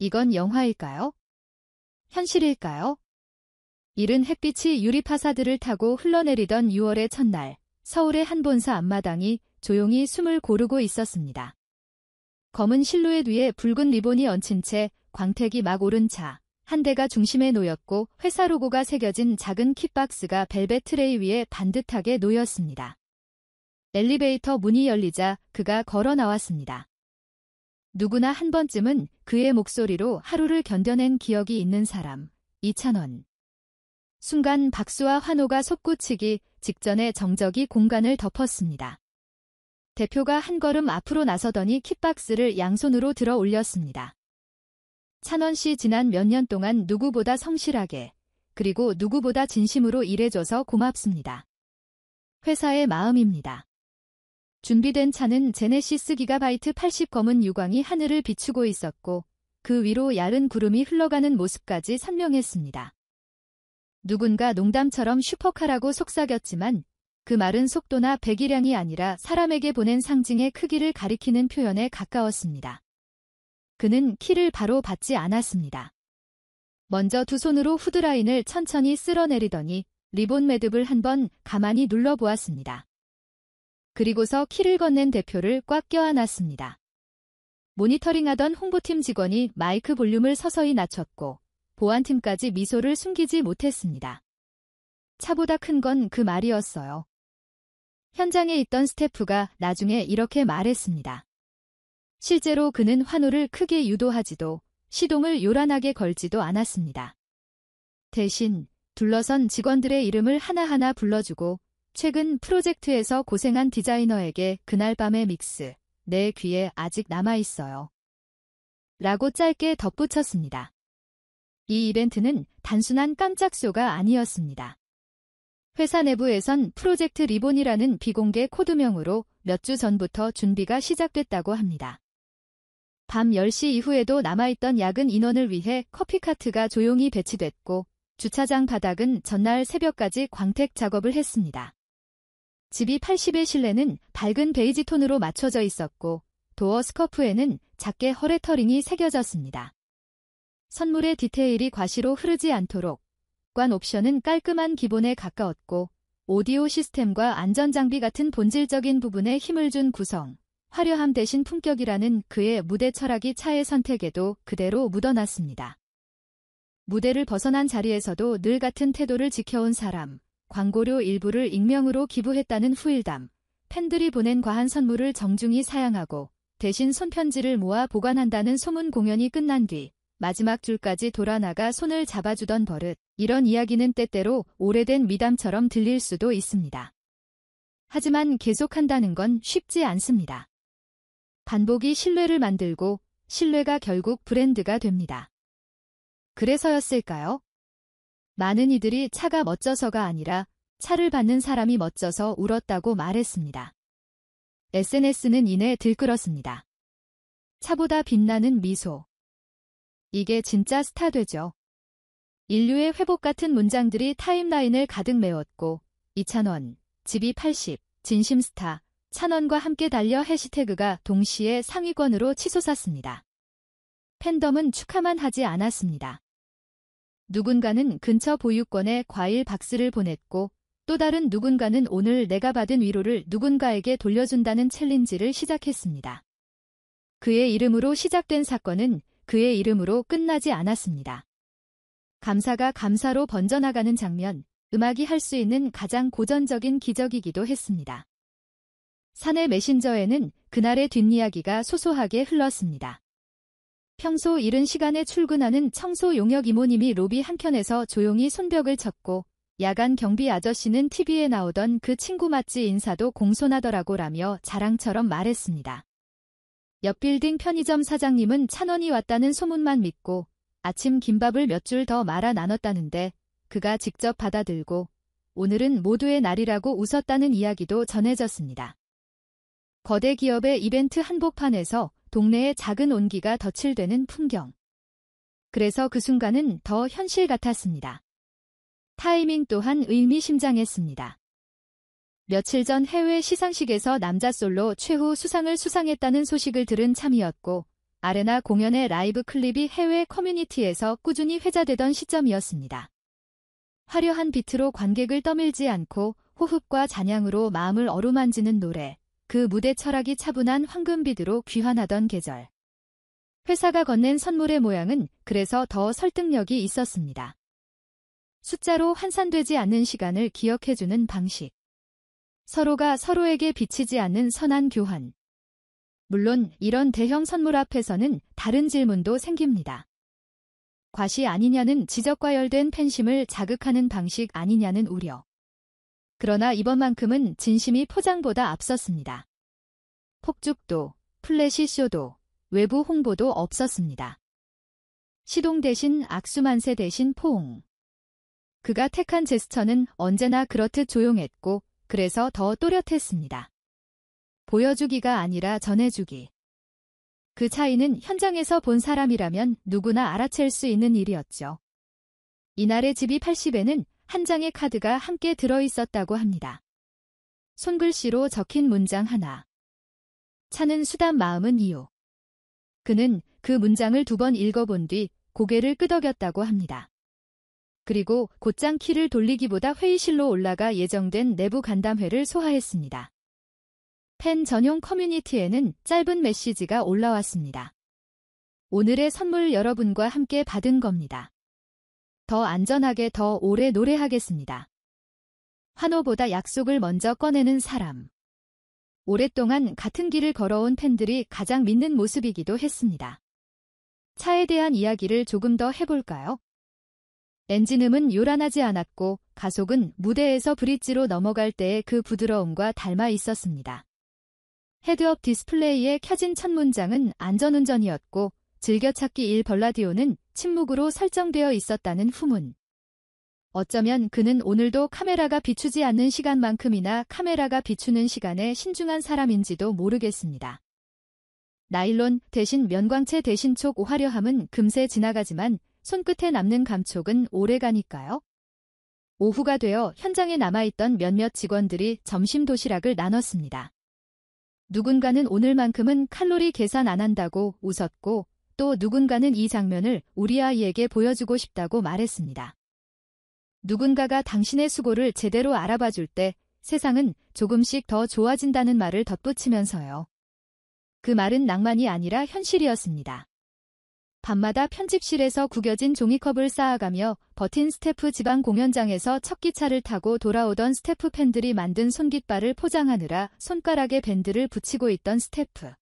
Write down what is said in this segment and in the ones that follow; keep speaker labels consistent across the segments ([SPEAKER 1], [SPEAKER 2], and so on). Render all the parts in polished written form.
[SPEAKER 1] 이건 영화일까요? 현실일까요? 이른 햇빛이 유리 파사드를 타고 흘러내리던 6월의 첫날, 서울의 한 본사 앞마당이 조용히 숨을 고르고 있었습니다. 검은 실루엣 위에 붉은 리본이 얹힌 채 광택이 막 오른 차 한 대가 중심에 놓였고 회사 로고가 새겨진 작은 킥박스가 벨벳 트레이 위에 반듯하게 놓였습니다. 엘리베이터 문이 열리자 그가 걸어 나왔습니다. 누구나 한 번쯤은 그의 목소리로 하루를 견뎌낸 기억이 있는 사람, 이찬원. 순간 박수와 환호가 솟구치기 직전에 정적이 공간을 덮었습니다. 대표가 한 걸음 앞으로 나서더니 킥박스를 양손으로 들어 올렸습니다. 찬원 씨 지난 몇 년 동안 누구보다 성실하게, 그리고 누구보다 진심으로 일해줘서 고맙습니다. 회사의 마음입니다. 준비된 차는 제네시스 기가바이트 80 검은 유광이 하늘을 비추고 있었고 그 위로 야른 구름이 흘러가는 모습까지 선명했습니다. 누군가 농담처럼 슈퍼카라고 속삭였지만 그 말은 속도나 배기량이 아니라 사람에게 보낸 상징의 크기를 가리키는 표현에 가까웠습니다. 그는 키를 바로 받지 않았습니다. 먼저 두 손으로 후드라인을 천천히 쓸어내리더니 리본 매듭을 한번 가만히 눌러보았습니다. 그리고서 키를 건넨 대표를 꽉 껴안았습니다. 모니터링하던 홍보팀 직원이 마이크 볼륨을 서서히 낮췄고 보안팀까지 미소를 숨기지 못했습니다. 차보다 큰 건 그 말이었어요. 현장에 있던 스태프가 나중에 이렇게 말했습니다. 실제로 그는 환호를 크게 유도하지도 시동을 요란하게 걸지도 않았습니다. 대신 둘러선 직원들의 이름을 하나하나 불러주고 최근 프로젝트에서 고생한 디자이너에게 그날 밤의 믹스, 내 귀에 아직 남아있어요. 라고 짧게 덧붙였습니다. 이 이벤트는 단순한 깜짝쇼가 아니었습니다. 회사 내부에선 프로젝트 리본이라는 비공개 코드명으로 몇 주 전부터 준비가 시작됐다고 합니다. 밤 10시 이후에도 남아있던 야근 인원을 위해 커피카트가 조용히 배치됐고 주차장 바닥은 전날 새벽까지 광택 작업을 했습니다. 집이 80의 실내는 밝은 베이지 톤으로 맞춰져 있었고 도어 스커프에는 작게 허레터링이 새겨졌습니다. 선물의 디테일이 과시로 흐르지 않도록 관 옵션은 깔끔한 기본에 가까웠고 오디오 시스템과 안전장비 같은 본질적인 부분에 힘을 준 구성, 화려함 대신 품격이라는 그의 무대 철학이 차의 선택에도 그대로 묻어났습니다. 무대를 벗어난 자리에서도 늘 같은 태도를 지켜온 사람, 광고료 일부를 익명으로 기부했다는 후일담, 팬들이 보낸 과한 선물을 정중히 사양하고 대신 손편지를 모아 보관한다는 소문 공연이 끝난 뒤 마지막 줄까지 돌아나가 손을 잡아주던 버릇, 이런 이야기는 때때로 오래된 미담처럼 들릴 수도 있습니다. 하지만 계속한다는 건 쉽지 않습니다. 반복이 신뢰를 만들고 신뢰가 결국 브랜드가 됩니다. 그래서였을까요? 많은 이들이 차가 멋져서가 아니라 차를 받는 사람이 멋져서 울었다고 말했습니다. SNS는 이내 들끓었습니다. 차보다 빛나는 미소. 이게 진짜 스타되죠. 인류의 회복 같은 문장들이 타임라인을 가득 메웠고 이찬원, 집이 80, 진심스타, 찬원과 함께 달려 해시태그가 동시에 상위권으로 치솟았습니다. 팬덤은 축하만 하지 않았습니다. 누군가는 근처 보육권에 과일 박스를 보냈고 또 다른 누군가는 오늘 내가 받은 위로를 누군가에게 돌려준다는 챌린지를 시작했습니다. 그의 이름으로 시작된 사건은 그의 이름으로 끝나지 않았습니다. 감사가 감사로 번져나가는 장면, 음악이 할 수 있는 가장 고전적인 기적이기도 했습니다. 사내 메신저에는 그날의 뒷이야기가 소소하게 흘렀습니다. 평소 이른 시간에 출근하는 청소 용역 이모님이 로비 한켠에서 조용히 손뼉을 쳤고 야간 경비 아저씨는 TV에 나오던 그 친구 맞지 인사도 공손하더라고 라며 자랑처럼 말했습니다. 옆 빌딩 편의점 사장님은 찬원이 왔다는 소문만 믿고 아침 김밥을 몇 줄 더 말아 나눴다는데 그가 직접 받아들고 오늘은 모두의 날이라고 웃었다는 이야기도 전해졌습니다. 거대 기업의 이벤트 한복판에서 동네의 작은 온기가 덧칠되는 풍경. 그래서 그 순간은 더 현실 같았습니다. 타이밍 또한 의미심장했습니다. 며칠 전 해외 시상식에서 남자 솔로 최후 수상을 수상했다는 소식을 들은 참이었고 아레나 공연의 라이브 클립이 해외 커뮤니티에서 꾸준히 회자되던 시점이었습니다. 화려한 비트로 관객을 떠밀지 않고 호흡과 잔향으로 마음을 어루만지는 노래, 그 무대 철학이 차분한 황금비드로 귀환하던 계절. 회사가 건넨 선물의 모양은 그래서 더 설득력이 있었습니다. 숫자로 환산되지 않는 시간을 기억해주는 방식. 서로가 서로에게 비치지 않는 선한 교환. 물론 이런 대형 선물 앞에서는 다른 질문도 생깁니다. 과시 아니냐는 지적과열된 팬심을 자극하는 방식 아니냐는 우려. 그러나 이번만큼은 진심이 포장보다 앞섰습니다. 폭죽도, 플래시쇼도, 외부 홍보도 없었습니다. 시동 대신 악수만세 대신 포옹. 그가 택한 제스처는 언제나 그렇듯 조용했고 그래서 더 또렷했습니다. 보여주기가 아니라 전해주기. 그 차이는 현장에서 본 사람이라면 누구나 알아챌 수 있는 일이었죠. 이날의 집이 80에는 한 장의 카드가 함께 들어있었다고 합니다. 손글씨로 적힌 문장 하나. 차는 수단 마음은 이유. 그는 그 문장을 2번 읽어본 뒤 고개를 끄덕였다고 합니다. 그리고 곧장 키를 돌리기보다 회의실로 올라가 예정된 내부 간담회를 소화했습니다. 팬 전용 커뮤니티에는 짧은 메시지가 올라왔습니다. 오늘의 선물 여러분과 함께 받은 겁니다. 더 안전하게 더 오래 노래하겠습니다. 환호보다 약속을 먼저 꺼내는 사람. 오랫동안 같은 길을 걸어온 팬들이 가장 믿는 모습이기도 했습니다. 차에 대한 이야기를 조금 더 해볼까요? 엔진음은 요란하지 않았고 가속은 무대에서 브릿지로 넘어갈 때의 그 부드러움과 닮아 있었습니다. 헤드업 디스플레이에 켜진 첫 문장은 안전운전이었고 즐겨찾기 1 벌라디오는 침묵으로 설정되어 있었다는 후문. 어쩌면 그는 오늘도 카메라가 비추지 않는 시간만큼이나 카메라가 비추는 시간에 신중한 사람인지도 모르겠습니다. 나일론 대신 면광체 대신 촉 화려함은 금세 지나가지만 손끝에 남는 감촉은 오래가니까요. 오후가 되어 현장에 남아있던 몇몇 직원들이 점심 도시락을 나눴습니다. 누군가는 오늘만큼은 칼로리 계산 안 한다고 웃었고 또 누군가는 이 장면을 우리 아이에게 보여주고 싶다고 말했습니다. 누군가가 당신의 수고를 제대로 알아봐줄 때 세상은 조금씩 더 좋아진다는 말을 덧붙이면서요. 그 말은 낭만이 아니라 현실이었습니다. 밤마다 편집실에서 구겨진 종이컵을 쌓아가며 버틴 스태프 지방 공연장에서 첫 기차를 타고 돌아오던 스태프 팬들이 만든 손깃발을 포장하느라 손가락에 밴드를 붙이고 있던 스태프.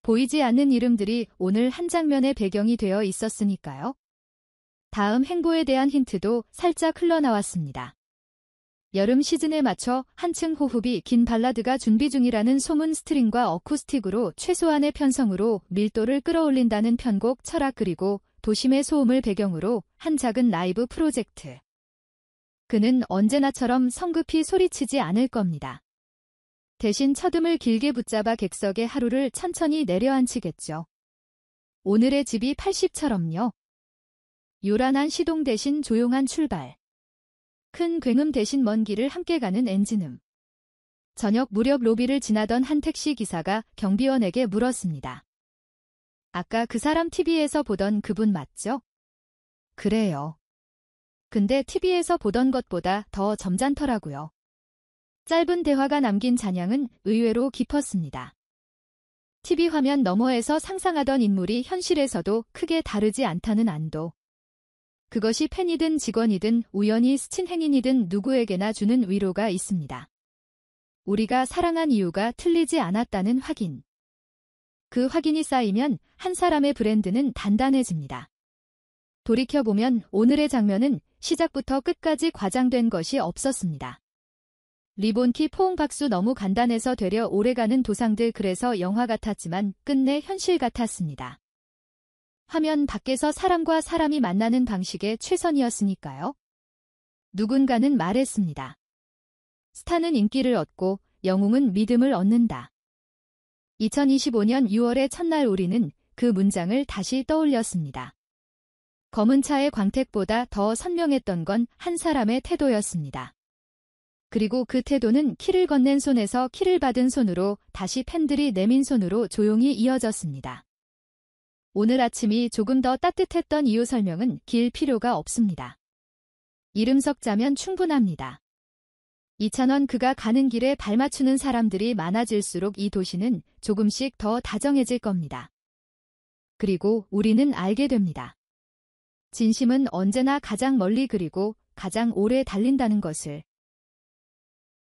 [SPEAKER 1] 보이지 않는 이름들이 오늘 한 장면의 배경이 되어 있었으니까요. 다음 행보에 대한 힌트도 살짝 흘러나왔습니다. 여름 시즌에 맞춰 한층 호흡이 긴 발라드가 준비 중이라는 소문. 스트링과 어쿠스틱으로 최소한의 편성으로 밀도를 끌어올린다는 편곡 철학 그리고 도심의 소음을 배경으로 한 작은 라이브 프로젝트. 그는 언제나처럼 성급히 소리치지 않을 겁니다. 대신 첫음을 길게 붙잡아 객석의 하루를 천천히 내려앉히겠죠. 오늘의 집이 80처럼요. 요란한 시동 대신 조용한 출발. 큰 굉음 대신 먼 길을 함께 가는 엔진음. 저녁 무렵 로비를 지나던 한 택시 기사가 경비원에게 물었습니다. 아까 그 사람 TV에서 보던 그분 맞죠? 그래요. 근데 TV에서 보던 것보다 더 점잖더라고요. 짧은 대화가 남긴 잔향은 의외로 깊었습니다. TV 화면 너머에서 상상하던 인물이 현실에서도 크게 다르지 않다는 안도. 그것이 팬이든 직원이든 우연히 스친 행인이든 누구에게나 주는 위로가 있습니다. 우리가 사랑한 이유가 틀리지 않았다는 확인. 그 확인이 쌓이면 한 사람의 브랜드는 단단해집니다. 돌이켜보면 오늘의 장면은 시작부터 끝까지 과장된 것이 없었습니다. 리본키 포옹 박수 너무 간단해서 되려 오래가는 도상들 그래서 영화 같았지만 끝내 현실 같았습니다. 화면 밖에서 사람과 사람이 만나는 방식의 최선이었으니까요. 누군가는 말했습니다. 스타는 인기를 얻고 영웅은 믿음을 얻는다. 2025년 6월의 첫날 우리는 그 문장을 다시 떠올렸습니다. 검은 차의 광택보다 더 선명했던 건 한 사람의 태도였습니다. 그리고 그 태도는 키를 건넨 손에서 키를 받은 손으로 다시 팬들이 내민 손으로 조용히 이어졌습니다. 오늘 아침이 조금 더 따뜻했던 이유 설명은 길 필요가 없습니다. 이름 석자면 충분합니다. 이찬원 그가 가는 길에 발맞추는 사람들이 많아질수록 이 도시는 조금씩 더 다정해질 겁니다. 그리고 우리는 알게 됩니다. 진심은 언제나 가장 멀리 그리고 가장 오래 달린다는 것을.